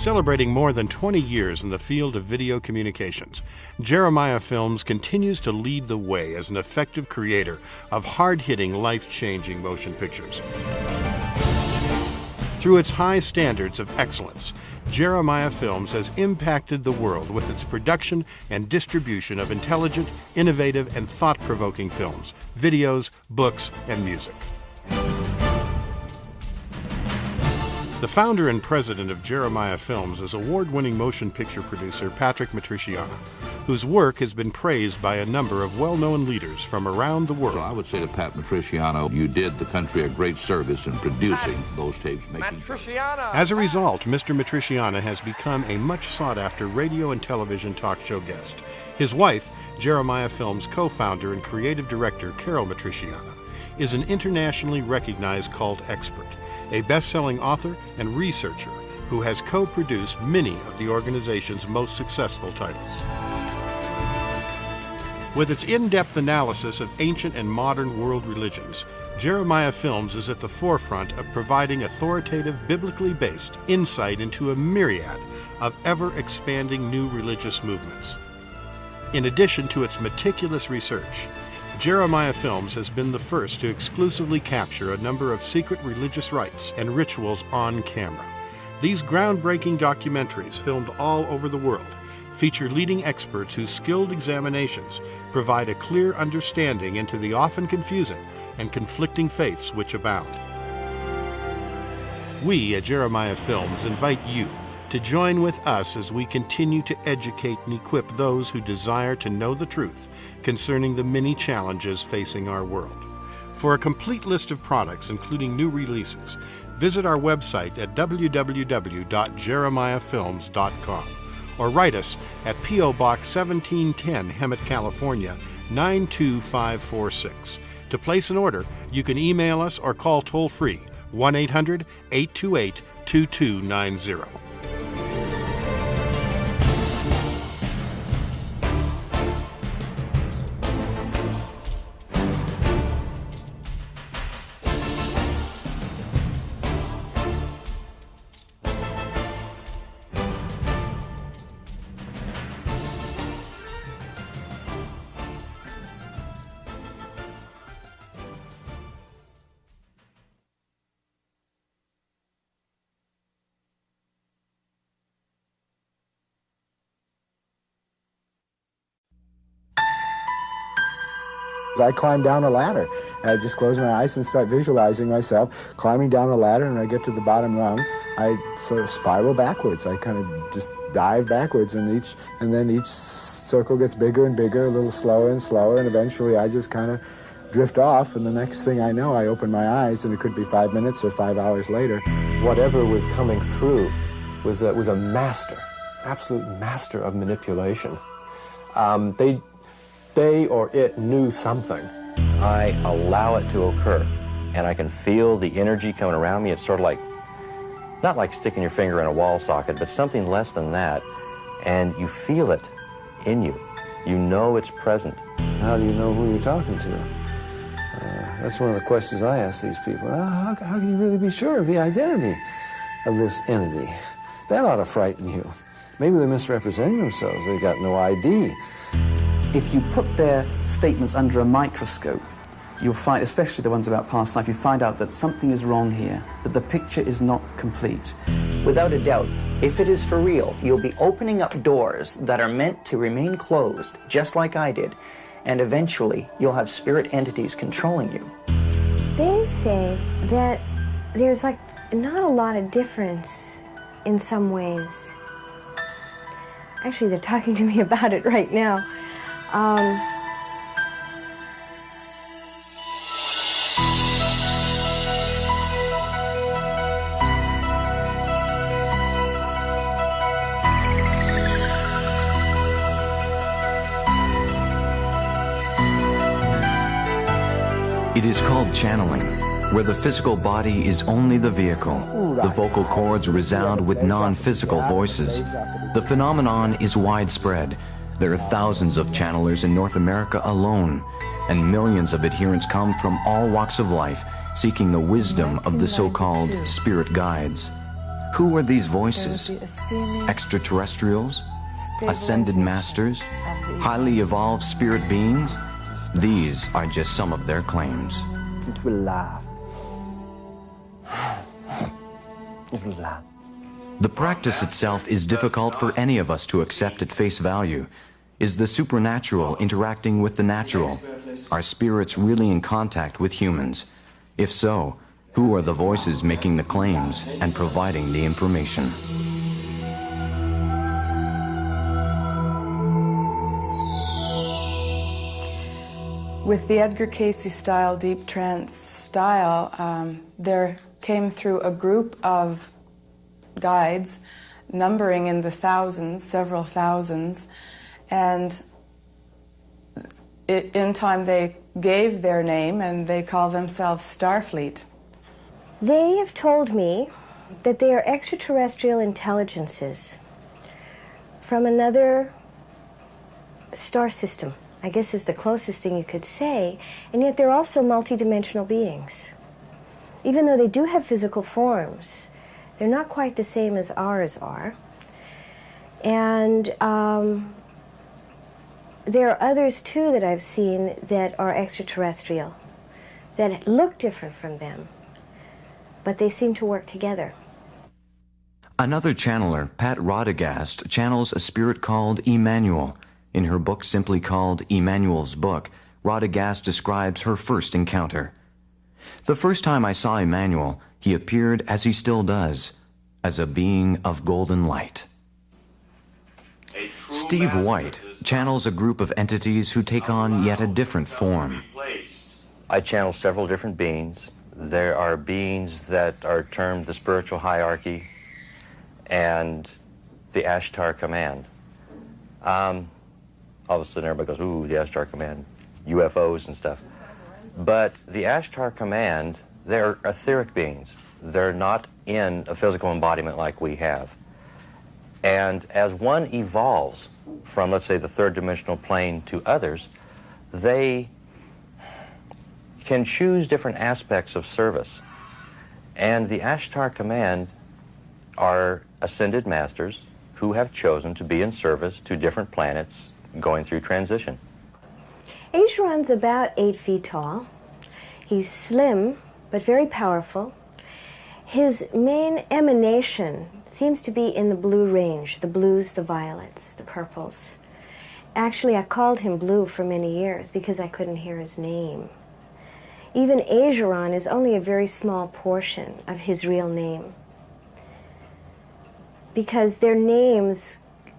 Celebrating more than 20 years in the field of video communications, Jeremiah Films continues to lead the way as an effective creator of hard-hitting, life-changing motion pictures. Through its high standards of excellence, Jeremiah Films has impacted the world with its production and distribution of intelligent, innovative, and thought-provoking films, videos, books, and music. The founder and president of Jeremiah Films is award-winning motion picture producer Patrick Matriciana, whose work has been praised by a number of well-known leaders from around the world. So I would say to Pat Matriciana, you did the country a great service in producing those tapes. As a result, Mr. Matriciana has become a much sought-after radio and television talk show guest. His wife, Jeremiah Films co-founder and creative director Carol Matriciana, is an internationally recognized cult expert, a best-selling author and researcher who has co-produced many of the organization's most successful titles. With its in-depth analysis of ancient and modern world religions, Jeremiah Films is at the forefront of providing authoritative, biblically based insight into a myriad of ever-expanding new religious movements. In addition to its meticulous research, Jeremiah Films has been the first to exclusively capture a number of secret religious rites and rituals on camera. These groundbreaking documentaries, filmed all over the world, feature leading experts whose skilled examinations provide a clear understanding into the often confusing and conflicting faiths which abound. We at Jeremiah Films invite you to join with us as we continue to educate and equip those who desire to know the truth concerning the many challenges facing our world. For a complete list of products, including new releases, visit our website at www.jeremiahfilms.com or write us at P.O. Box 1710, Hemet, California, 92546. To place an order, you can email us or call toll-free 1-800-828-2290. I climb down a ladder. I just close my eyes and start visualizing myself climbing down a ladder, and when I get to the bottom rung, I sort of spiral backwards. I kind of just dive backwards, and then each circle gets bigger and bigger, a little slower and slower, and eventually I just kind of drift off, and the next thing I know, I open my eyes, and it could be 5 minutes or 5 hours later. Whatever was coming through was a master, absolute master of manipulation. They or it knew something. I allow it to occur, and I can feel the energy coming around me. It's sort of like, not like sticking your finger in a wall socket, but something less than that, and you feel it in you. You know it's present. How do you know who you're talking to? That's one of the questions I ask these people. How can you really be sure of the identity of this entity? That ought to frighten you. Maybe they're misrepresenting themselves. They got no ID. If you put their statements under a microscope, you'll find, especially the ones about past life, you find out that something is wrong here, that the picture is not complete. Without a doubt, if it is for real, you'll be opening up doors that are meant to remain closed, just like I did, and eventually you'll have spirit entities controlling you. They say that there's like not a lot of difference in some ways. Actually, they're talking to me about it right now. It is called channeling, where the physical body is only the vehicle. The vocal cords resound with non-physical voices. The phenomenon is widespread. There are thousands of channelers in North America alone, and millions of adherents come from all walks of life, seeking the wisdom of the so-called spirit guides. Who are these voices? Extraterrestrials? Ascended masters? Highly evolved spirit beings? These are just some of their claims. It will laugh. It will laugh. The practice itself is difficult for any of us to accept at face value. Is the supernatural interacting with the natural? Are spirits really in contact with humans? If so, who are the voices making the claims and providing the information? With the Edgar Cayce style, deep trance style, there came through a group of guides numbering in the thousands, several thousands, and in time they gave their name and they call themselves Starfleet. They have told me that they are extraterrestrial intelligences from another star system, I guess is the closest thing you could say, and yet they're also multidimensional beings. Even though they do have physical forms, they're not quite the same as ours are. And there are others, too, that I've seen that are extraterrestrial, that look different from them, but they seem to work together. Another channeler, Pat Rodegast, channels a spirit called Emmanuel. In her book simply called Emmanuel's Book, Rodegast describes her first encounter. The first time I saw Emmanuel, he appeared, as he still does, as a being of golden light. Steve White channels a group of entities who take on yet a different form. I channel several different beings. There are beings that are termed the spiritual hierarchy and the Ashtar Command. All of a sudden everybody goes, ooh, the Ashtar Command, UFOs and stuff. But the Ashtar Command, they're etheric beings. They're not in a physical embodiment like we have. And as one evolves from, let's say, the third dimensional plane to others, they can choose different aspects of service. And the Ashtar Command are ascended masters who have chosen to be in service to different planets going through transition. Ageron's about 8 feet tall. He's slim, but very powerful. His main emanation seems to be in the blue range, the blues, the violets, the purples. Actually, I called him Blue for many years because I couldn't hear his name. Even Ageron is only a very small portion of his real name, because their names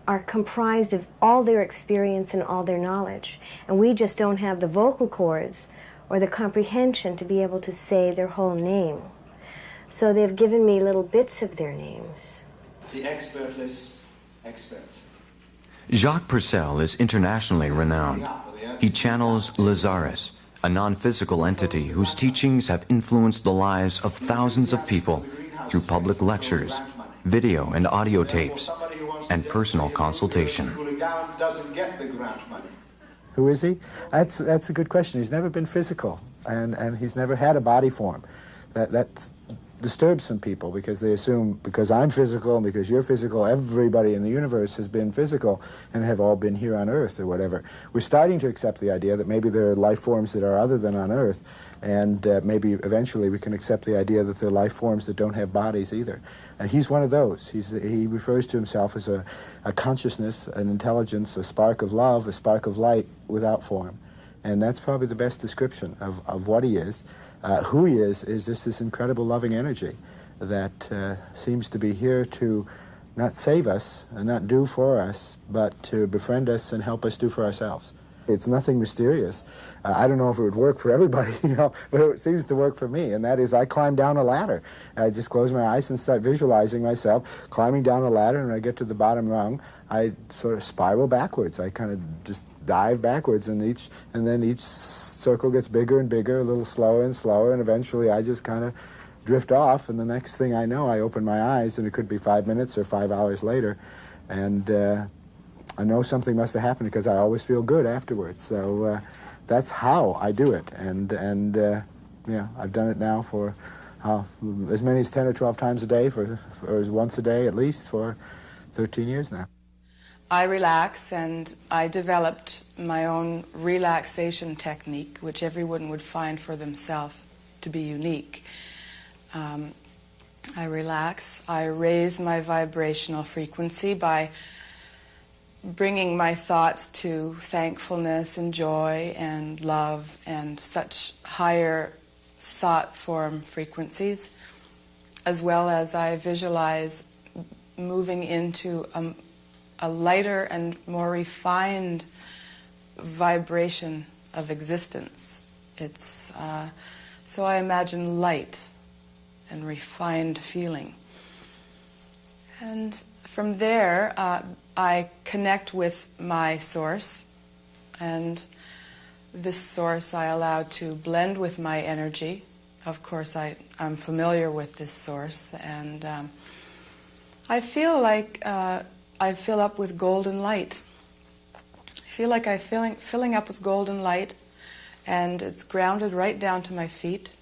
are comprised of all their experience and all their knowledge, and we just don't have the vocal cords or the comprehension to be able to say their whole name. So they've given me little bits of their names. The expertless experts. Jacques Purcell is internationally renowned. He channels Lazarus, a non-physical entity whose teachings have influenced the lives of thousands of people through public lectures, video and audio tapes, and personal consultation. Who is he? That's a good question. He's never been physical, and he's never had a body form. That disturbs some people because they assume because I'm physical and because you're physical, everybody in the universe has been physical and have all been here on Earth or whatever. We're starting to accept the idea that maybe there are life forms that are other than on Earth, and maybe eventually we can accept the idea that there are life forms that don't have bodies either. And he's one of those. He refers to himself as a consciousness, an intelligence, a spark of love, a spark of light without form. And that's probably the best description of what he is. Who he is just this incredible loving energy that seems to be here to not save us and not do for us, but to befriend us and help us do for ourselves. It's nothing mysterious. I don't know if it would work for everybody, but it seems to work for me, and that is I climb down a ladder. I just close my eyes and start visualizing myself climbing down a ladder, and when I get to the bottom rung, I sort of spiral backwards. I kind of just dive backwards, and then each circle gets bigger and bigger, a little slower and slower, and eventually I just kind of drift off, and the next thing I know, I open my eyes, and it could be 5 minutes or 5 hours later, and I know something must have happened because I always feel good afterwards. So that's how I do it, and yeah, I've done it now for as many as 10 or 12 times a day for once a day at least for 13 years now. I relax, and I developed my own relaxation technique, which everyone would find for themselves to be unique. I relax. I raise my vibrational frequency by bringing my thoughts to thankfulness and joy and love and such higher thought form frequencies, as well as I visualize moving into a lighter and more refined vibration of existence. So I imagine light and refined feeling. And from there, I connect with my source, and this source I allow to blend with my energy. Of course, I'm familiar with this source, and I feel like I fill up with golden light. I feel like I'm filling up with golden light, and it's grounded right down to my feet,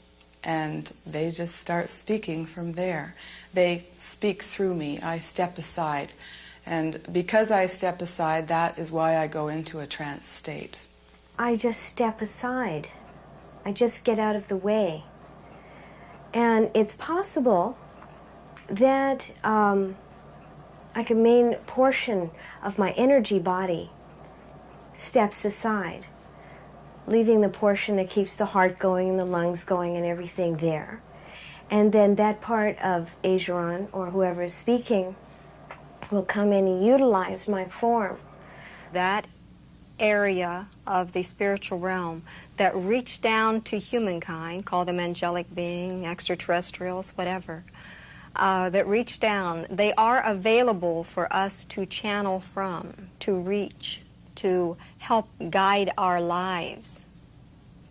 and they just start speaking from there. They speak through me. I step aside. And because I step aside, that is why I go into a trance state. I just step aside. I just get out of the way. And it's possible that like a main portion of my energy body steps aside, leaving the portion that keeps the heart going and the lungs going and everything there. And then that part of Ageron, or whoever is speaking, will come in and utilize my form. That area of the spiritual realm that reach down to humankind, call them angelic being, extraterrestrials, whatever, that reach down, they are available for us to channel from, to reach, to help guide our lives,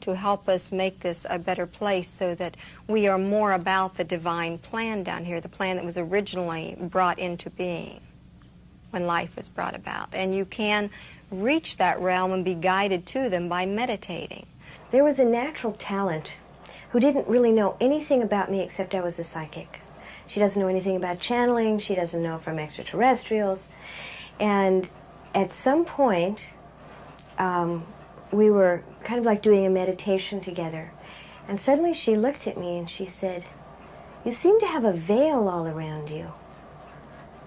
to help us make this a better place so that we are more about the divine plan down here, the plan that was originally brought into being when life was brought about. And you can reach that realm and be guided to them by meditating. There was a natural talent who didn't really know anything about me except I was a psychic. She doesn't know anything about channeling. She doesn't know from extraterrestrials. And at some point, we were kind of like doing a meditation together. And suddenly she looked at me and she said, "You seem to have a veil all around you."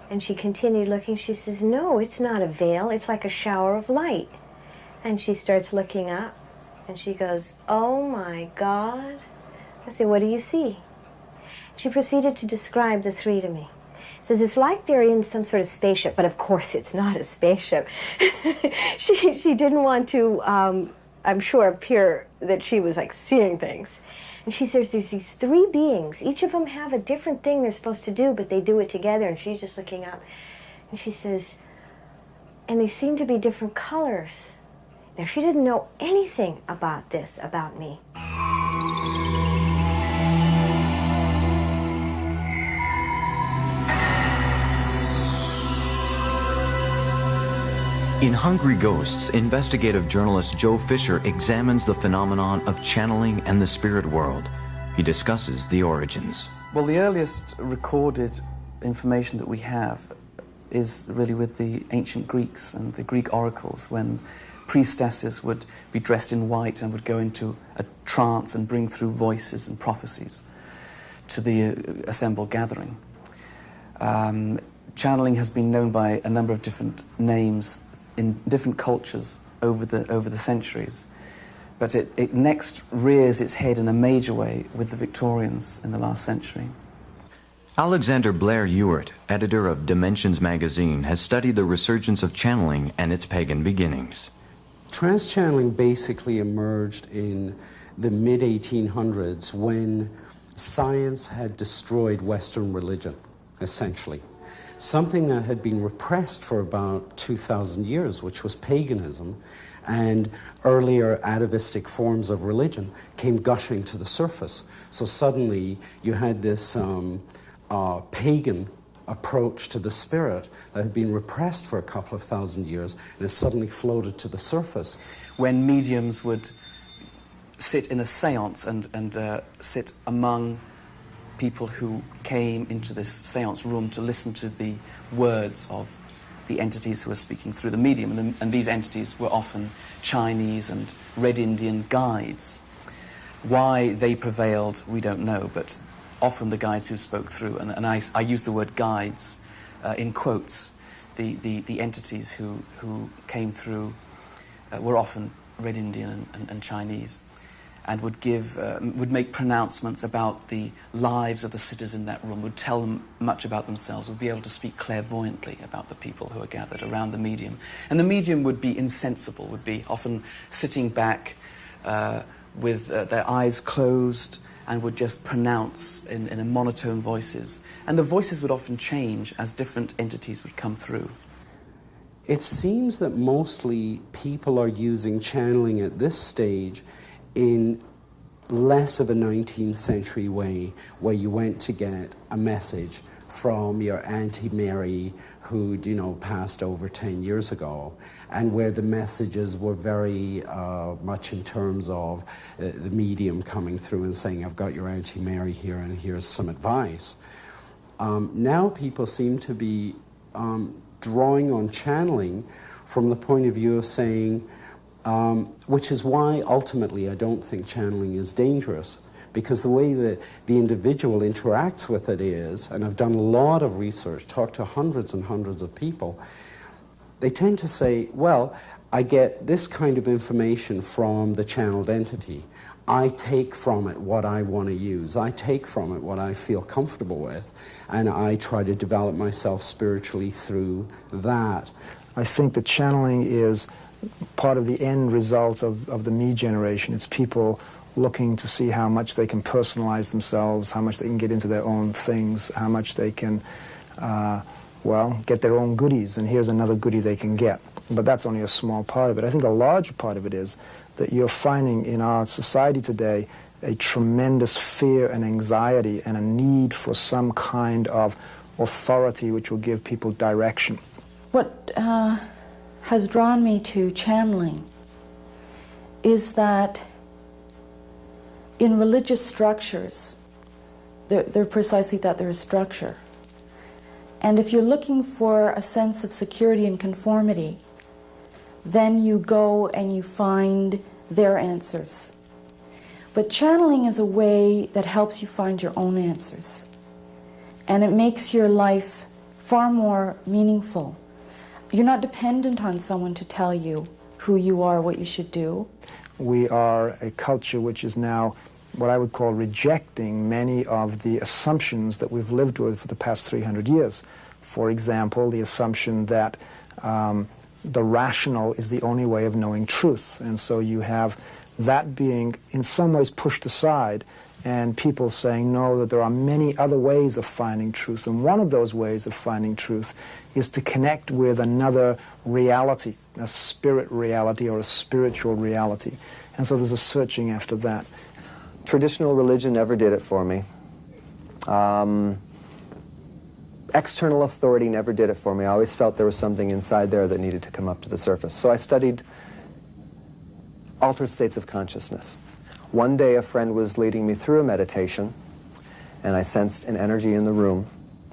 And she continued looking. She says, "No, it's not a veil. It's like a shower of light." And she starts looking up and she goes, "Oh my God." I said, "What do you see?" She proceeded to describe the three to me. Says it's like they're in some sort of spaceship, but of course it's not a spaceship. She didn't want to, I'm sure, appear that she was like seeing things. And she says there's these three beings. Each of them have a different thing they're supposed to do, but they do it together. And she's just looking up. And she says, and they seem to be different colors. Now she didn't know anything about this, about me. In Hungry Ghosts, investigative journalist Joe Fisher examines the phenomenon of channeling and the spirit world. He discusses the origins. Well, the earliest recorded information that we have is really with the ancient Greeks and the Greek oracles, when priestesses would be dressed in white and would go into a trance and bring through voices and prophecies to the assembled gathering. Channeling has been known by a number of different names in different cultures over the centuries. But it next rears its head in a major way with the Victorians in the last century. Alexander Blair Ewart, editor of Dimensions magazine, has studied the resurgence of channeling and its pagan beginnings. Trance-channeling basically emerged in the mid-1800s when science had destroyed Western religion, essentially. Something that had been repressed for about 2,000 years, which was paganism, and earlier atavistic forms of religion came gushing to the surface. So suddenly you had this pagan approach to the spirit that had been repressed for a couple of thousand years, and it suddenly floated to the surface. When mediums would sit in a seance and sit among people who came into this seance room to listen to the words of the entities who were speaking through the medium. And these entities were often Chinese and Red Indian guides. Why they prevailed, we don't know, but often the guides who spoke through, and I use the word guides in quotes, the entities who came through were often Red Indian and Chinese, and would make pronouncements about the lives of the sitters in that room, would tell them much about themselves, would be able to speak clairvoyantly about the people who are gathered around the medium. And the medium would be insensible, would be often sitting back with their eyes closed, and would just pronounce in a monotone voices. And the voices would often change as different entities would come through. It seems that mostly people are using channeling at this stage in less of a 19th century way, where you went to get a message from your Auntie Mary who'd, passed over 10 years ago, and where the messages were very much in terms of the medium coming through and saying, I've got your Auntie Mary here and here's some advice. Now people seem to be drawing on channeling from the point of view of saying, which is why ultimately I don't think channeling is dangerous, because the way that the individual interacts with it is, and I've done a lot of research, talked to hundreds and hundreds of people, they tend to say, well, I get this kind of information from the channeled entity. I take from it what I want to use. I take from it what I feel comfortable with, and I try to develop myself spiritually through that. I think that channeling is part of the end result of the me generation. It's people looking to see how much they can personalize themselves, how much they can get into their own things, how much they can, get their own goodies, and here's another goodie they can get. But that's only a small part of it. I think a larger part of it is that you're finding in our society today a tremendous fear and anxiety and a need for some kind of authority which will give people direction. What has drawn me to channeling is that in religious structures, they're precisely that, they're a structure. And if you're looking for a sense of security and conformity, then you go and you find their answers. But channeling is a way that helps you find your own answers. And it makes your life far more meaningful. You're not dependent on someone to tell you who you are, what you should do. We are a culture which is now what I would call rejecting many of the assumptions that we've lived with for the past 300 years. For example, the assumption that the rational is the only way of knowing truth. And so you have that being in some ways pushed aside, and people saying, no, that there are many other ways of finding truth. And one of those ways of finding truth is to connect with another reality, a spirit reality or a spiritual reality. And so there's a searching after that. Traditional religion never did it for me. External authority never did it for me. I always felt there was something inside there that needed to come up to the surface. So I studied altered states of consciousness. One day a friend was leading me through a meditation, and I sensed an energy in the room.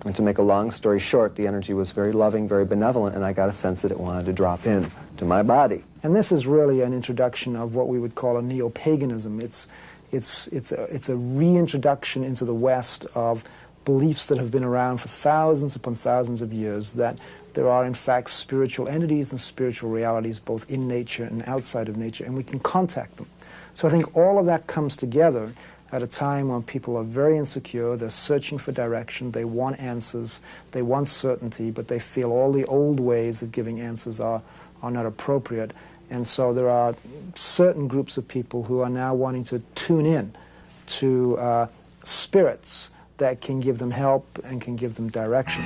And to make a long story short, the energy was very loving, very benevolent, and I got a sense that it wanted to drop in to my body. And this is really an introduction of what we would call a neo-paganism. It's a reintroduction into the West of beliefs that have been around for thousands upon thousands of years, that there are in fact spiritual entities and spiritual realities both in nature and outside of nature, and we can contact them. So I think all of that comes together at a time when people are very insecure, they're searching for direction, they want answers, they want certainty, but they feel all the old ways of giving answers are not appropriate. And so there are certain groups of people who are now wanting to tune in to spirits that can give them help and can give them direction.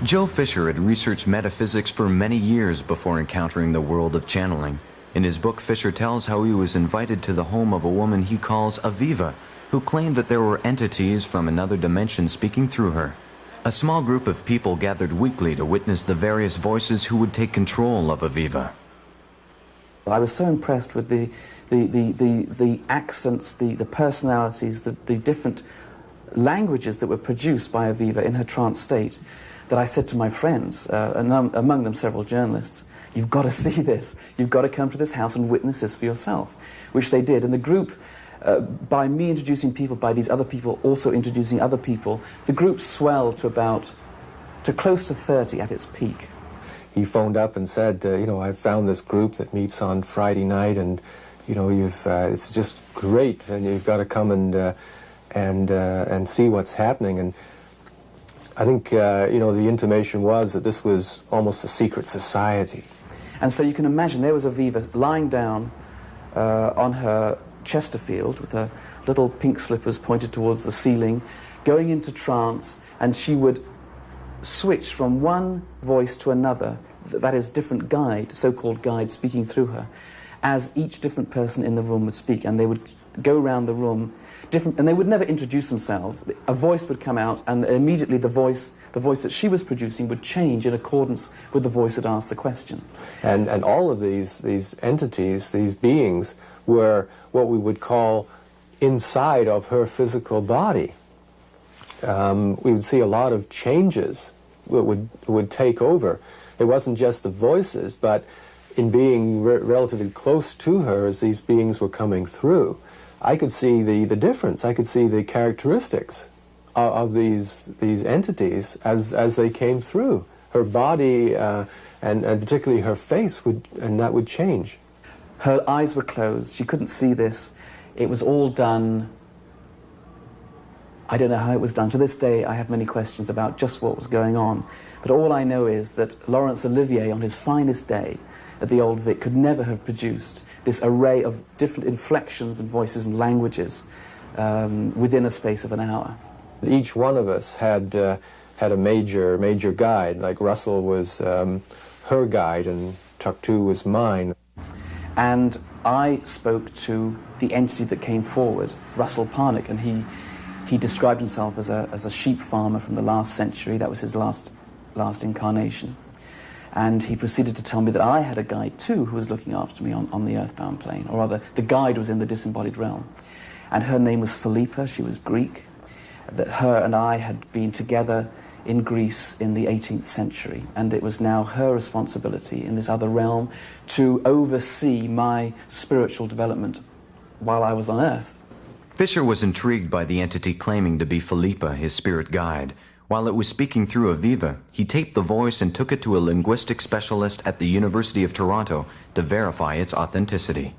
Joe Fisher had researched metaphysics for many years before encountering the world of channeling. In his book, Fisher tells how he was invited to the home of a woman he calls Aviva, who claimed that there were entities from another dimension speaking through her. A small group of people gathered weekly to witness the various voices who would take control of Aviva. I was so impressed with the accents, the personalities, the different languages that were produced by Aviva in her trance state, that I said to my friends, and among them several journalists, you've got to see this. You've got to come to this house and witness this for yourself, which they did. And the group, by me introducing people, by these other people also introducing other people, the group swelled to close to 30 at its peak. He phoned up and said, I've found this group that meets on Friday night, and it's just great, and you've got to come and see what's happening. And I think the intimation was that this was almost a secret society. And so you can imagine there was Aviva lying down on her Chesterfield with her little pink slippers pointed towards the ceiling, going into trance, and she would switch from one voice to another, that is different guide, so-called guide, speaking through her, as each different person in the room would speak, and they would go around the room different, and they would never introduce themselves. A voice would come out, and immediately the voice that she was producing would change in accordance with the voice that asked the question. And all of these entities, these beings, were what we would call inside of her physical body. We would see a lot of changes that would take over. It wasn't just the voices, but in being relatively close to her as these beings were coming through, I could see the difference. I could see the characteristics of these entities as they came through. Her body and particularly her face that would change. Her eyes were closed. She couldn't see this. It was all done. I don't know how it was done. To this day, I have many questions about just what was going on. But all I know is that Laurence Olivier, on his finest day at the Old Vic, could never have produced this array of different inflections and voices and languages within a space of an hour. Each one of us had a major guide. Like Russell was her guide, and Tuktu was mine. And I spoke to the entity that came forward, Russell Parnick, and he described himself as a sheep farmer from the last century. That was his last incarnation. And he proceeded to tell me that I had a guide too who was looking after me on the earthbound plane, or rather, the guide was in the disembodied realm. And her name was Philippa, she was Greek, that her and I had been together in Greece in the 18th century, and it was now her responsibility in this other realm to oversee my spiritual development while I was on Earth. Fisher was intrigued by the entity claiming to be Philippa, his spirit guide. While it was speaking through Aviva, he taped the voice and took it to a linguistic specialist at the University of Toronto to verify its authenticity.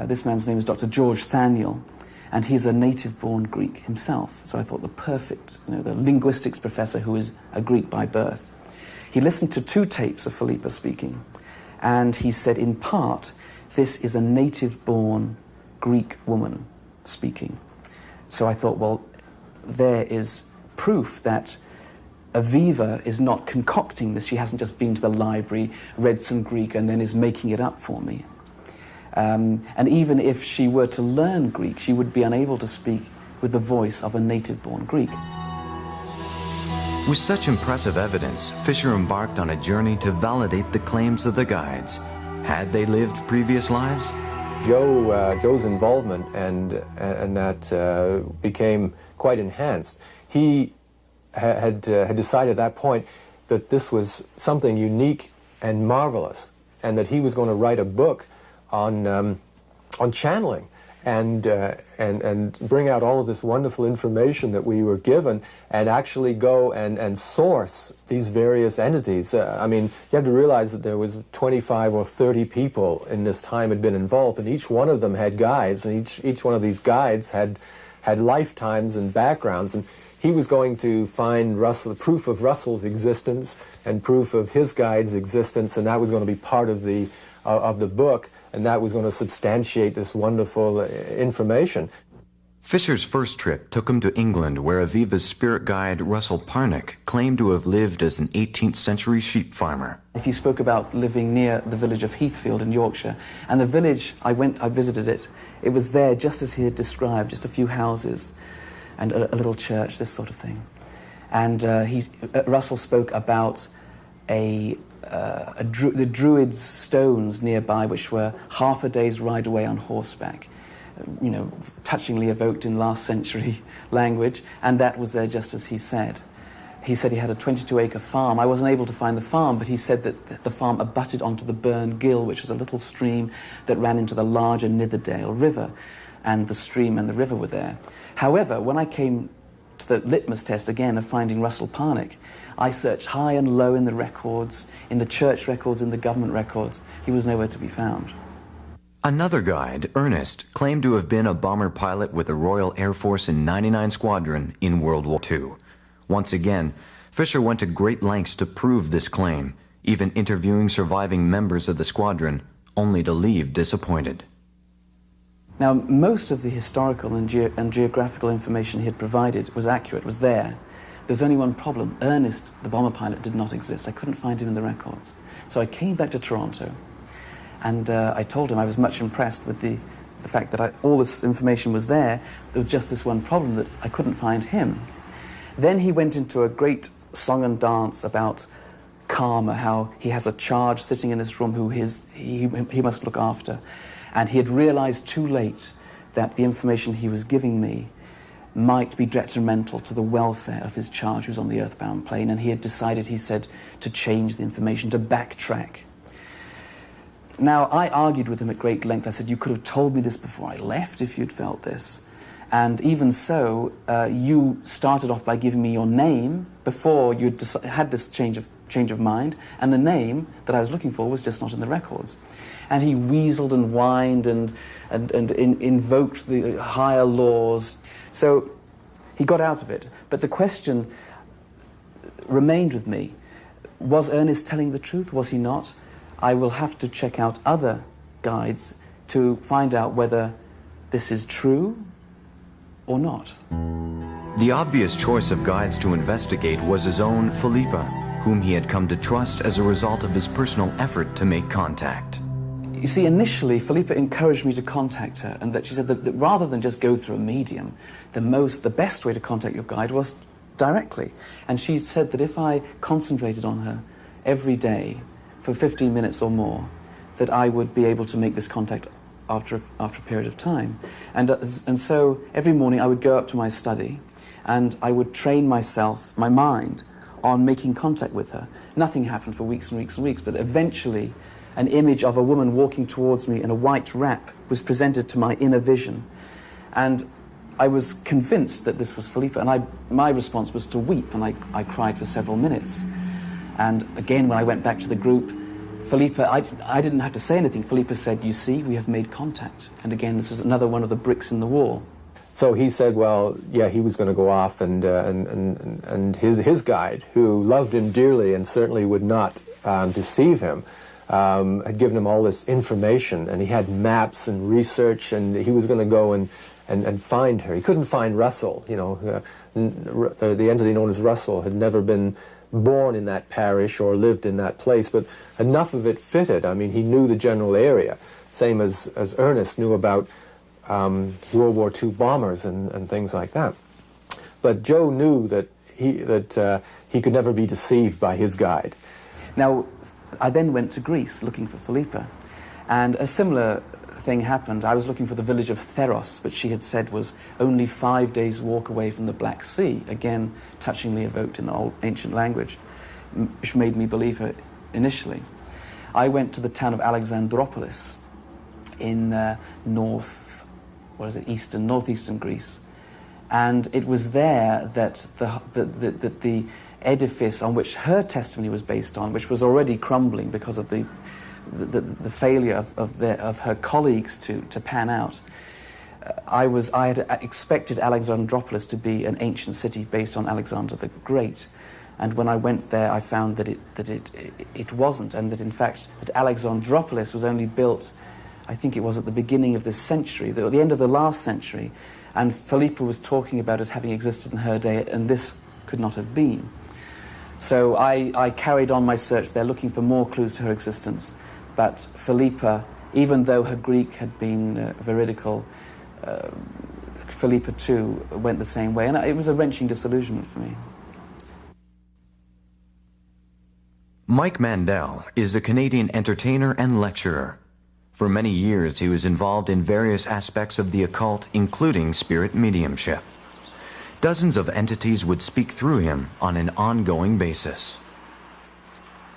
This man's name is Dr. George Thaniel, and he's a native-born Greek himself. So I thought the perfect, the linguistics professor who is a Greek by birth. He listened to 2 tapes of Philippa speaking, and he said, in part, this is a native-born Greek woman speaking. So I thought, well, there is proof that Aviva is not concocting this. She hasn't just been to the library, read some Greek, and then is making it up for me. And even if she were to learn Greek, she would be unable to speak with the voice of a native-born Greek. With such impressive evidence, Fisher embarked on a journey to validate the claims of the guides. Had they lived previous lives? Joe's involvement and that became quite enhanced. He had decided at that point that this was something unique and marvelous, and that he was going to write a book on channeling and bring out all of this wonderful information that we were given, and actually go and source these various entities. I mean, you have to realize that there was 25 or 30 people in this time had been involved, and each one of them had guides, and each one of these guides had lifetimes and backgrounds, and he was going to find proof of Russell's existence and proof of his guide's existence, and that was going to be part of the book, and that was going to substantiate this wonderful information. Fisher's first trip took him to England, where Aviva's spirit guide, Russell Parnick, claimed to have lived as an 18th century sheep farmer. He spoke about living near the village of Heathfield in Yorkshire, and the village, I visited it. It was there just as he had described, just a few houses and a little church, this sort of thing. And Russell spoke about the Druids' stones nearby, which were half a day's ride away on horseback, you know, touchingly evoked in last century language, and that was there just as he said. He said he had a 22-acre farm. I wasn't able to find the farm, but he said that the farm abutted onto the Burn Gill, which was a little stream that ran into the larger Nidderdale River, and the stream and the river were there. However, when I came to the litmus test again of finding Russell Parnick, I searched high and low in the records, in the church records, in the government records. He was nowhere to be found. Another guide, Ernest, claimed to have been a bomber pilot with the Royal Air Force in 99 Squadron in World War II. Once again, Fisher went to great lengths to prove this claim, even interviewing surviving members of the squadron, only to leave disappointed. Now, most of the historical and geographical information he had provided was accurate, was there. There's only one problem. Ernest, the bomber pilot, did not exist. I couldn't find him in the records. So I came back to Toronto, and I told him I was much impressed with the fact that all this information was there. There was just this one problem, that I couldn't find him. Then he went into a great song and dance about karma, how he has a charge sitting in this room who he must look after. And he had realized too late that the information he was giving me might be detrimental to the welfare of his charge who's on the earthbound plane, and he had decided, he said, to change the information, to backtrack. Now, I argued with him at great length. I said, you could have told me this before I left if you'd felt this. And even so, you started off by giving me your name before you'd had this change of mind, and the name that I was looking for was just not in the records. And he weaseled and whined and invoked the higher laws. So he got out of it. But the question remained with me. Was Ernest telling the truth? Was he not? I will have to check out other guides to find out whether this is true or not. The obvious choice of guides to investigate was his own Philippa, whom he had come to trust as a result of his personal effort to make contact. You see, initially, Philippa encouraged me to contact her, and that she said that rather than just go through a medium, the best way to contact your guide was directly. And she said that if I concentrated on her every day for 15 minutes or more, that I would be able to make this contact after a period of time. And so every morning I would go up to my study, and I would train myself, my mind, on making contact with her. Nothing happened for weeks and weeks and weeks, but eventually an image of a woman walking towards me in a white wrap was presented to my inner vision. And I was convinced that this was Philippa, and my response was to weep, and I cried for several minutes. And again, when I went back to the group, Philippa, I didn't have to say anything. Philippa said, you see, we have made contact. And again, this is another one of the bricks in the wall. So he said, well, yeah, he was going to go off, and his guide, who loved him dearly and certainly would not deceive him, had given him all this information, and he had maps and research, and he was going to go and find her. He couldn't find Russell. You know, the entity known as Russell had never been born in that parish or lived in that place, but enough of it fitted. I mean, he knew the general area, same as Ernest knew about World War II bombers and things like that. But Joe knew that he could never be deceived by his guide. Now, I then went to Greece looking for Philippa, and a similar thing happened. I was looking for the village of Theros, which she had said was only 5 days' walk away from the Black Sea, again touchingly evoked in the old ancient language, which made me believe her initially. I went to the town of Alexandroupolis in northeastern Greece, and it was there that the edifice on which her testimony was based on, which was already crumbling because of the failure of her colleagues to pan out. I had expected Alexandroupolis to be an ancient city based on Alexander the Great, and when I went there, I found that it wasn't, and that in fact that Alexandroupolis was only built, I think it was at the beginning of this century, at the end of the last century, and Philippa was talking about it having existed in her day, and this could not have been. So I carried on my search there, looking for more clues to her existence. But Philippa, even though her Greek had been veridical, Philippa too went the same way. And it was a wrenching disillusionment for me. Mike Mandel is a Canadian entertainer and lecturer. For many years, he was involved in various aspects of the occult, including spirit mediumship. Dozens of entities would speak through him on an ongoing basis.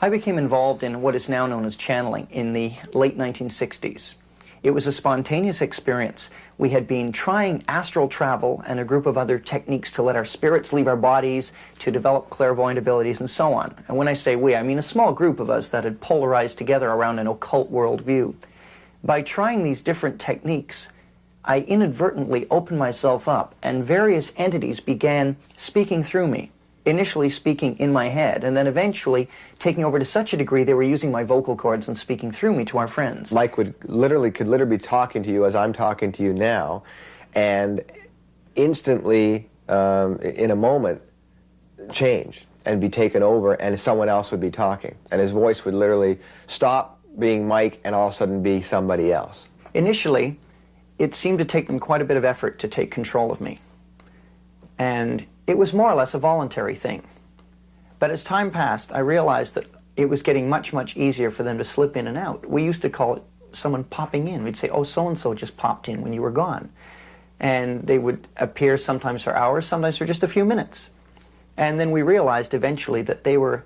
I became involved in what is now known as channeling in the late 1960s. It was a spontaneous experience. We had been trying astral travel and a group of other techniques to let our spirits leave our bodies, to develop clairvoyant abilities, and so on. And when I say we, I mean a small group of us that had polarized together around an occult worldview. By trying these different techniques, I inadvertently opened myself up, and various entities began speaking through me. Initially speaking in my head, and then eventually taking over to such a degree they were using my vocal cords and speaking through me to our friends. Mike could literally be talking to you as I'm talking to you now, and instantly, in a moment, change and be taken over, and someone else would be talking. And his voice would literally stop being Mike and all of a sudden be somebody else. Initially, it seemed to take them quite a bit of effort to take control of me. And it was more or less a voluntary thing. But as time passed, I realized that it was getting much, much easier for them to slip in and out. We used to call it someone popping in. We'd say, oh, so-and-so just popped in when you were gone. And they would appear sometimes for hours, sometimes for just a few minutes. And then we realized eventually that they were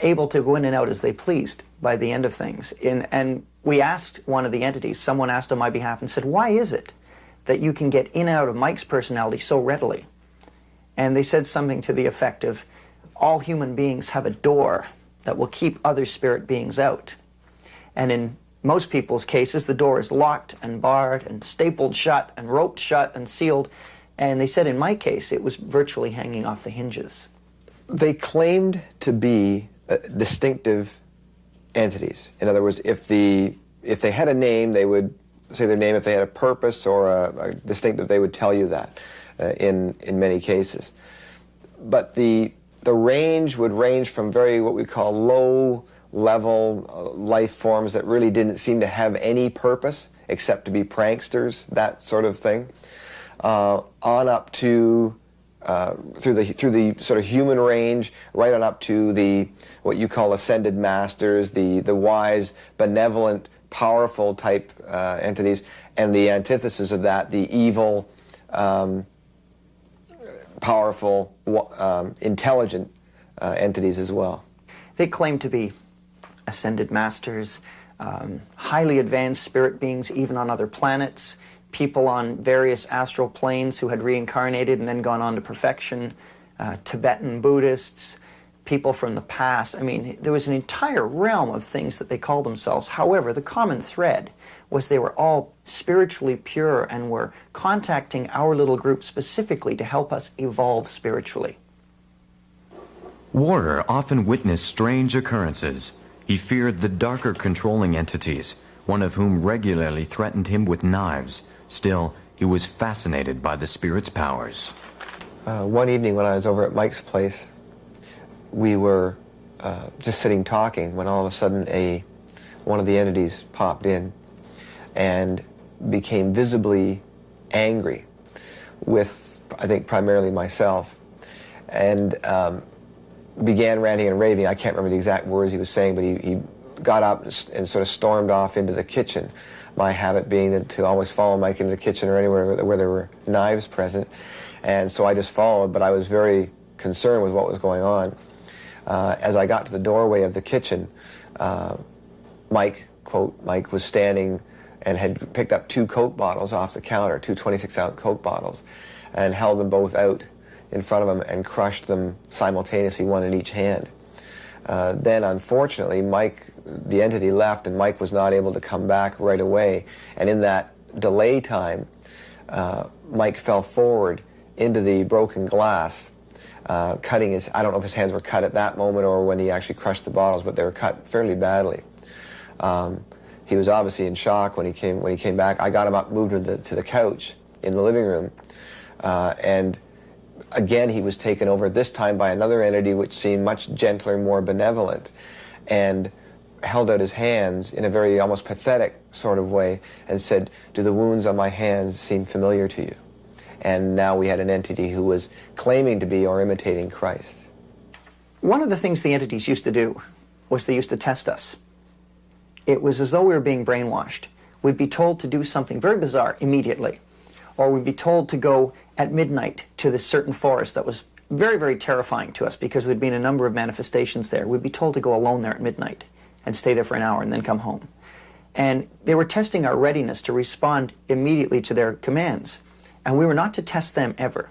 able to go in and out as they pleased by the end of things. And we asked one of the entities, someone asked on my behalf and said, why is it that you can get in and out of Mike's personality so readily? And they said something to the effect of, all human beings have a door that will keep other spirit beings out. And in most people's cases, the door is locked and barred and stapled shut and roped shut and sealed. And they said in my case, it was virtually hanging off the hinges. They claimed to be distinctive entities. In other words, if they had a name, they would say their name. If they had a purpose or a distinctive, they would tell you that in many cases. But the range would range from very what we call low-level life forms that really didn't seem to have any purpose except to be pranksters, that sort of thing, on up to through the sort of human range, right on up to the what you call ascended masters, the wise, benevolent, powerful type entities, and the antithesis of that, the evil, powerful, intelligent entities as well. They claim to be ascended masters, highly advanced spirit beings, even on other planets, people on various astral planes who had reincarnated and then gone on to perfection, Tibetan Buddhists, people from the past. I mean, there was an entire realm of things that they called themselves. However, the common thread was they were all spiritually pure and were contacting our little group specifically to help us evolve spiritually. Warder often witnessed strange occurrences. He feared the darker controlling entities, one of whom regularly threatened him with knives. Still, he was fascinated by the spirit's powers. One evening when I was over at Mike's place, we were just sitting talking when all of a sudden one of the entities popped in and became visibly angry with, I think, primarily myself, and began ranting and raving. I can't remember the exact words he was saying, but he got up and sort of stormed off into the kitchen. My habit being to always follow Mike into the kitchen or anywhere where there were knives present. And so I just followed, but I was very concerned with what was going on. As I got to the doorway of the kitchen, Mike, quote, Mike was standing and had picked up 2 Coke bottles off the counter, 2 26-ounce Coke bottles, and held them both out in front of him and crushed them simultaneously, one in each hand. Then, unfortunately, Mike, the entity left, and Mike was not able to come back right away. And in that delay time, Mike fell forward into the broken glass, cutting his, I don't know if his hands were cut at that moment or when he actually crushed the bottles, but they were cut fairly badly. He was obviously in shock when he came back. I got him up, moved him to the couch in the living room, and again he was taken over, this time by another entity which seemed much gentler, more benevolent, and held out his hands in a very almost pathetic sort of way and said, "Do the wounds on my hands seem familiar to you?" And now we had an entity who was claiming to be or imitating Christ. One of the things the entities used to do was they used to test us. It was as though we were being brainwashed. We'd be told to do something very bizarre immediately, or we'd be told to go at midnight to this certain forest that was very, very terrifying to us because there'd been a number of manifestations there. We'd be told to go alone there at midnight and stay there for an hour and then come home. And they were testing our readiness to respond immediately to their commands. And we were not to test them ever,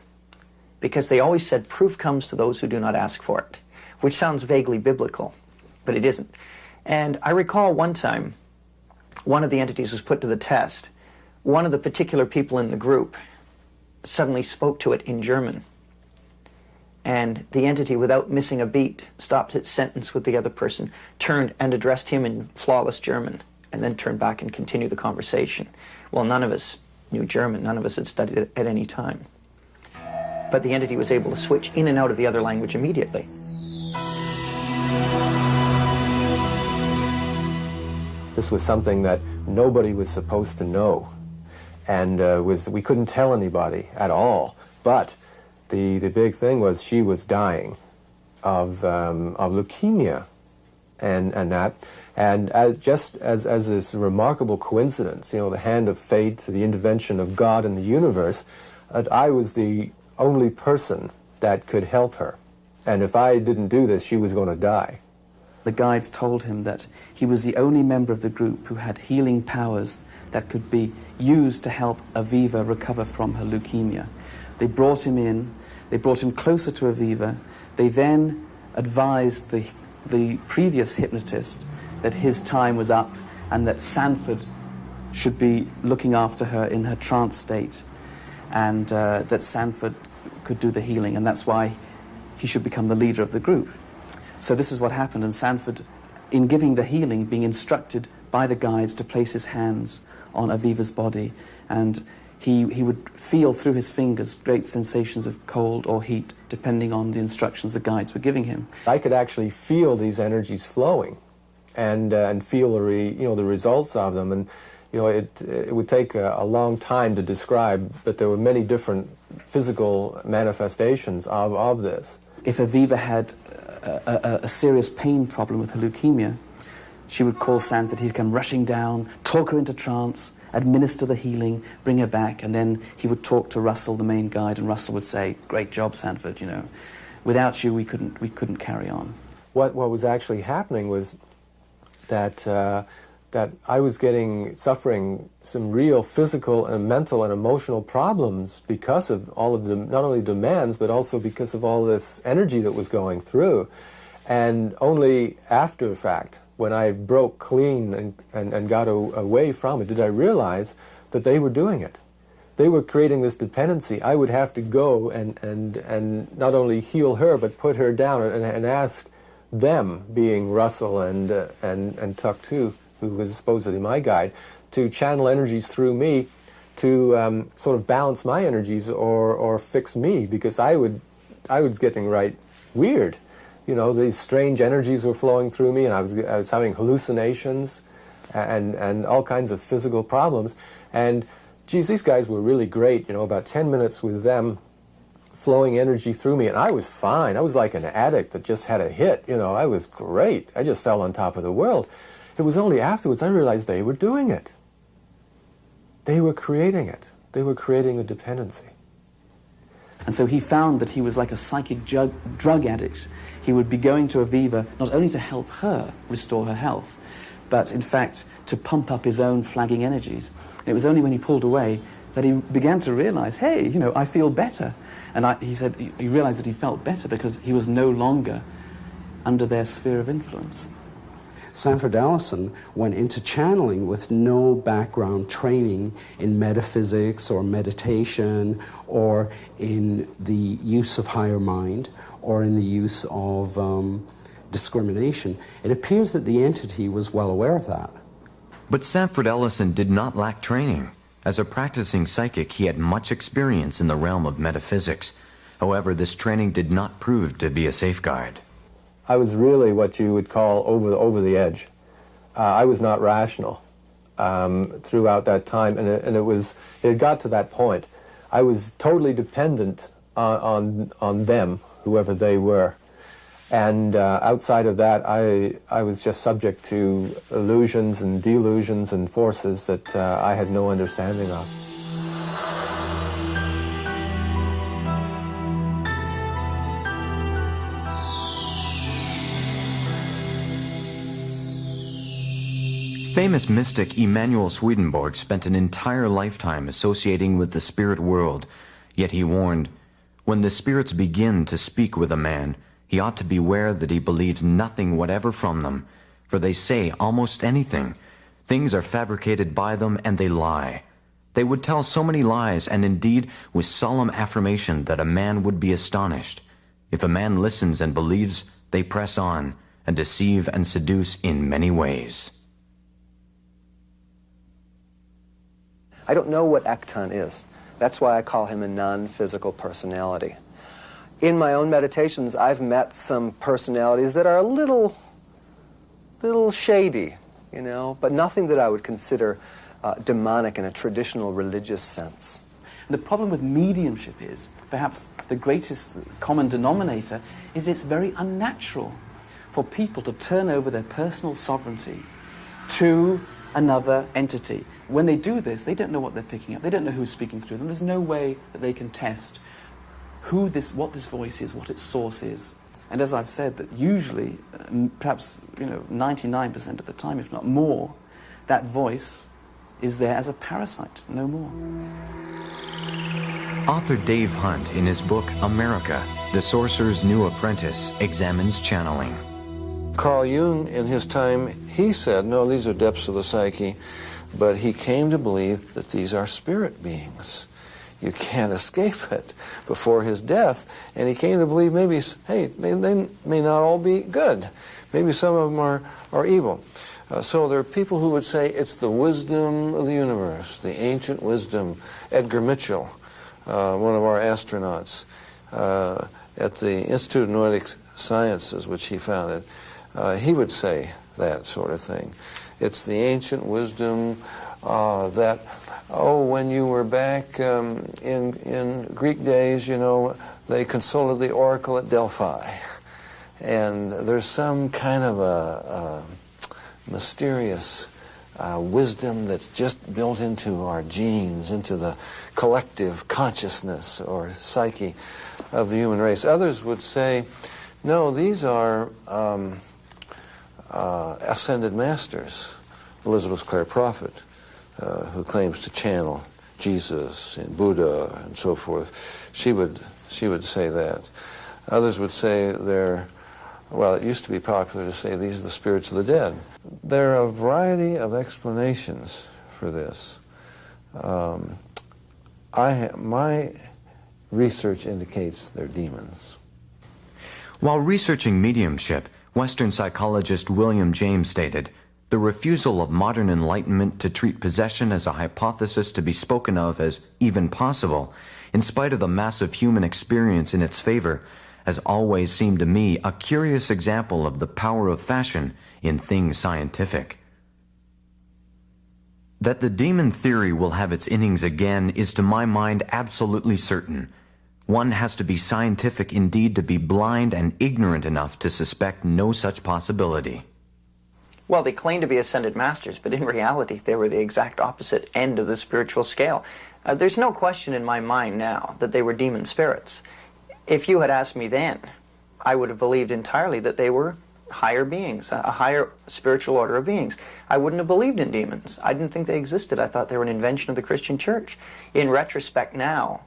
because they always said proof comes to those who do not ask for it, which sounds vaguely biblical, but it isn't. And I recall one time, one of the entities was put to the test. One of the particular people in the group suddenly spoke to it in German. And the entity, without missing a beat, stopped its sentence with the other person, turned and addressed him in flawless German, and then turned back and continued the conversation. Well, none of us knew German. None of us had studied it at any time. But the entity was able to switch in and out of the other language immediately. This was something that nobody was supposed to know, and we couldn't tell anybody at all. But the big thing was she was dying of leukemia, and as this remarkable coincidence, the hand of fate, the intervention of God in the universe, I was the only person that could help her, and if I didn't do this, she was going to die. The guides told him that he was the only member of the group who had healing powers that could be used to help Aviva recover from her leukemia. They brought him in, they brought him closer to Aviva. They then advised the previous hypnotist that his time was up and that Sanford should be looking after her in her trance state, and that Sanford could do the healing, and that's why he should become the leader of the group. So this is what happened, and Sanford, in giving the healing, being instructed by the guides to place his hands on Aviva's body, and he would feel through his fingers great sensations of cold or heat, depending on the instructions the guides were giving him. I could actually feel these energies flowing, and feel the results of them, and it would take a long time to describe, but there were many different physical manifestations of this. If Aviva had a serious pain problem with her leukemia, she would call Sanford. He'd come rushing down, talk her into trance, administer the healing, bring her back, and then he would talk to Russell, the main guide, and Russell would say, "Great job, Sanford, without you we couldn't carry on." What was actually happening was that I was suffering some real physical and mental and emotional problems because of all of the, not only demands, but also because of all this energy that was going through. And only after the fact, when I broke clean and got away from it, did I realize that they were doing it. They were creating this dependency. I would have to go and not only heal her, but put her down and ask them, being Russell and Tuck too, who was supposedly my guide, to channel energies through me to sort of balance my energies or fix me, because I was getting right weird. These strange energies were flowing through me, and I was having hallucinations and all kinds of physical problems. And geez, these guys were really great. About 10 minutes with them, flowing energy through me, and I was fine. I was like an addict that just had a hit. I was great. I just fell on top of the world. It was only afterwards I realized they were doing it. They were creating it. They were creating a dependency. And so he found that he was like a psychic drug addict. He would be going to Aviva not only to help her restore her health, but in fact to pump up his own flagging energies. And it was only when he pulled away that he began to realize, hey, I feel better. And he said he realized that he felt better because he was no longer under their sphere of influence. Sanford Allison went into channeling with no background training in metaphysics or meditation or in the use of higher mind or in the use of discrimination. It appears that the entity was well aware of that. But Sanford Ellison did not lack training. As a practicing psychic, he had much experience in the realm of metaphysics. However, this training did not prove to be a safeguard. I was really what you would call over the edge. I was not rational throughout that time, and it got to that point. I was totally dependent on them, whoever they were, And outside of that, I was just subject to illusions and delusions and forces that I had no understanding of. Famous mystic Emanuel Swedenborg spent an entire lifetime associating with the spirit world, yet he warned, when the spirits begin to speak with a man, he ought to beware that he believes nothing whatever from them, for they say almost anything. Things are fabricated by them, and they lie. They would tell so many lies, and indeed with solemn affirmation, that a man would be astonished. If a man listens and believes, they press on, and deceive and seduce in many ways. I don't know what Ekton is. That's why I call him a non-physical personality. In my own meditations, I've met some personalities that are a little shady, you know, but nothing that I would consider demonic in a traditional religious sense. The problem with mediumship is, perhaps the greatest common denominator, is it's very unnatural for people to turn over their personal sovereignty to another entity. When they do this, they don't know what they're picking up. They don't know who's speaking through them. There's no way that they can test what this voice is, what its source is. And as I've said, that usually, perhaps 99% of the time, if not more, that voice is there as a parasite, no more. Author Dave Hunt, in his book America, The Sorcerer's New Apprentice, examines channeling. Carl Jung, in his time, he said, no, these are depths of the psyche, but he came to believe that these are spirit beings. You can't escape it before his death. And he came to believe maybe, hey, they may not all be good. Maybe some of them are evil. So there are people who would say it's the wisdom of the universe, the ancient wisdom. Edgar Mitchell, one of our astronauts, at the Institute of Noetic Sciences, which he founded, he would say that sort of thing. It's the ancient wisdom that, when you were back in Greek days, they consulted the oracle at Delphi. And there's some kind of a mysterious wisdom that's just built into our genes, into the collective consciousness or psyche of the human race. Others would say, no, these are ascended masters. Elizabeth Clare Prophet, who claims to channel Jesus and Buddha and so forth, she would say that. Others would say it used to be popular to say these are the spirits of the dead. There are a variety of explanations for this. My research indicates they're demons. While researching mediumship, Western psychologist William James stated, "The refusal of modern enlightenment to treat possession as a hypothesis to be spoken of as even possible, in spite of the massive human experience in its favor, has always seemed to me a curious example of the power of fashion in things scientific." That the demon theory will have its innings again is to my mind absolutely certain. One has to be scientific indeed to be blind and ignorant enough to suspect no such possibility. Well, they claim to be ascended masters, but in reality they were the exact opposite end of the spiritual scale. There's no question in my mind now that they were demon spirits. If you had asked me then, I would have believed entirely that they were higher beings, a higher spiritual order of beings. I wouldn't have believed in demons. I didn't think they existed. I thought they were an invention of the Christian church. In retrospect now,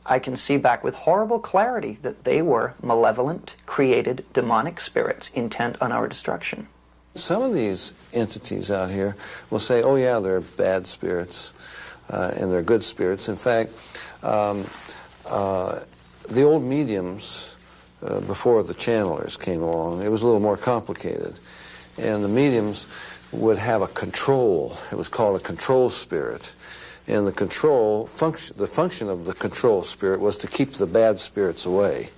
I can see back with horrible clarity that they were malevolent, created, demonic spirits intent on our destruction. Some of these entities out here will say, oh yeah, they're bad spirits, and they're good spirits. In fact, the old mediums, before the channelers came along, it was a little more complicated. And the mediums would have a control. It was called a control spirit. And the function of the control spirit was to keep the bad spirits away,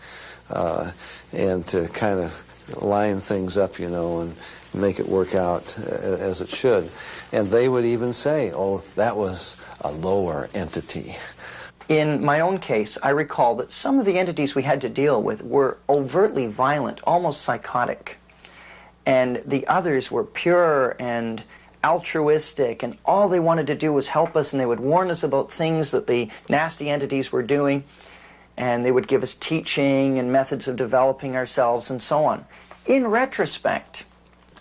and to kind of line things up, and make it work out as it should. And they would even say, oh, that was a lower entity. In my own case, I recall that some of the entities we had to deal with were overtly violent, almost psychotic. And the others were pure and altruistic, and all they wanted to do was help us, and they would warn us about things that the nasty entities were doing, and they would give us teaching and methods of developing ourselves and so on. In retrospect,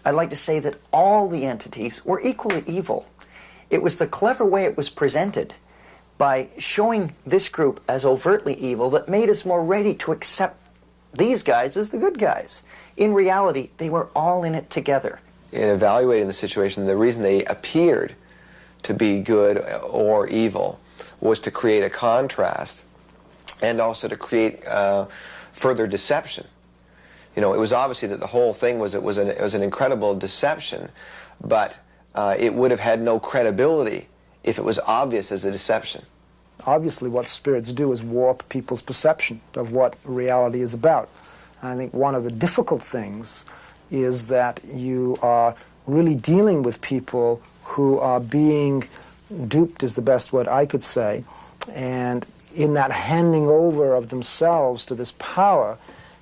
I'd like to say that all the entities were equally evil. It was the clever way it was presented by showing this group as overtly evil that made us more ready to accept these guys as the good guys. In reality, they were all in it together. In evaluating the situation, the reason they appeared to be good or evil was to create a contrast and also to create further deception. You know, it was obviously that the whole thing was an incredible deception, but it would have had no credibility if it was obvious as a deception. Obviously, what spirits do is warp people's perception of what reality is about. And I think one of the difficult things is that you are really dealing with people who are being duped, is the best word I could say, and in that handing over of themselves to this power,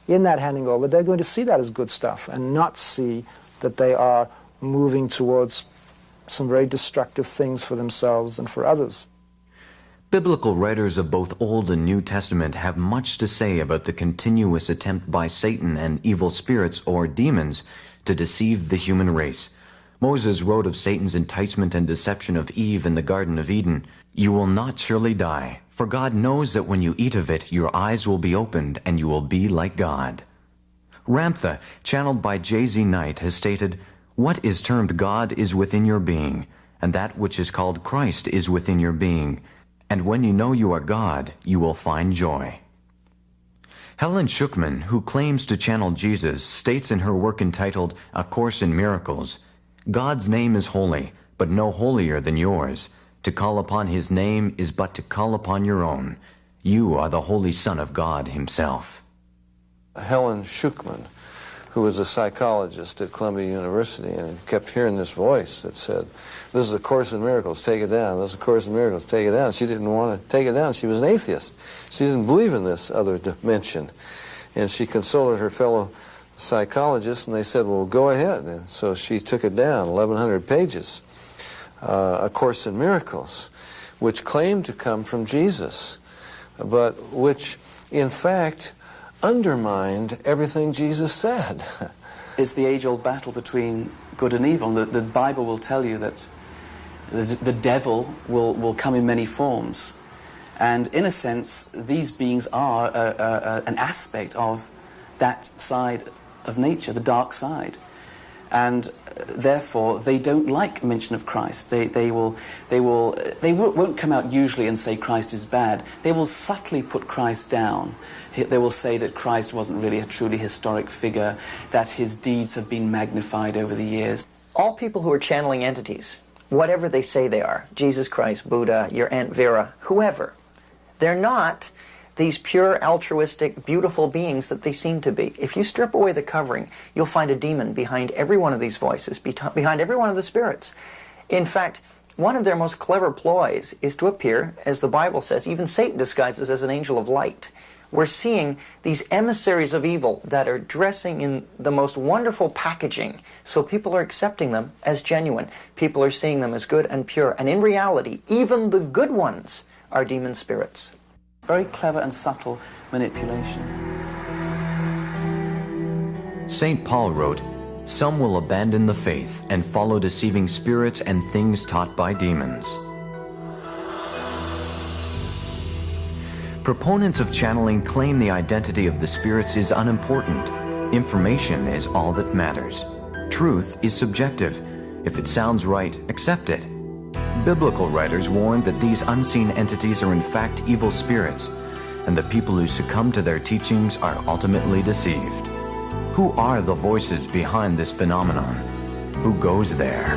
in that handing over, they're going to see that as good stuff and not see that they are moving towards some very destructive things for themselves and for others. Biblical writers of both Old and New Testament have much to say about the continuous attempt by Satan and evil spirits or demons to deceive the human race. Moses wrote of Satan's enticement and deception of Eve in the Garden of Eden, "You will not surely die, for God knows that when you eat of it, your eyes will be opened and you will be like God." Ramtha, channeled by J.Z. Knight, has stated, "What is termed God is within your being, and that which is called Christ is within your being. And when you know you are God, you will find joy." Helen Schuckman, who claims to channel Jesus, states in her work entitled A Course in Miracles, "God's name is holy, but no holier than yours. To call upon his name is but to call upon your own. You are the Holy Son of God himself." Helen Schuckman, who was a psychologist at Columbia University, and kept hearing this voice that said, "This is a Course in Miracles, take it down. This is a Course in Miracles, take it down." She didn't want to take it down. She was an atheist. She didn't believe in this other dimension. And she consulted her fellow psychologists, and they said, "Well, go ahead." And so she took it down, 1,100 pages, A Course in Miracles, which claimed to come from Jesus, but which, in fact, undermined everything Jesus said. It's the age-old battle between good and evil. The Bible will tell you that the devil will come in many forms. And in a sense, these beings are an aspect of that side of nature, the dark side. And therefore, they don't like mention of Christ. They won't come out usually and say Christ is bad. They will subtly put Christ down. They will say that Christ wasn't really a truly historic figure, that his deeds have been magnified over the years. All people who are channeling entities, whatever they say they are, Jesus Christ, Buddha, your Aunt Vera, whoever, they're not these pure, altruistic, beautiful beings that they seem to be. If you strip away the covering, you'll find a demon behind every one of these voices, behind every one of the spirits. In fact, one of their most clever ploys is to appear, as the Bible says, even Satan disguises as an angel of light. We're seeing these emissaries of evil that are dressing in the most wonderful packaging, so people are accepting them as genuine. People are seeing them as good and pure. And in reality, even the good ones are demon spirits. Very clever and subtle manipulation. St. Paul wrote, "Some will abandon the faith and follow deceiving spirits and things taught by demons." Proponents of channeling claim the identity of the spirits is unimportant. Information is all that matters. Truth is subjective. If it sounds right, accept it. Biblical writers warn that these unseen entities are in fact evil spirits, and the people who succumb to their teachings are ultimately deceived. Who are the voices behind this phenomenon? Who goes there?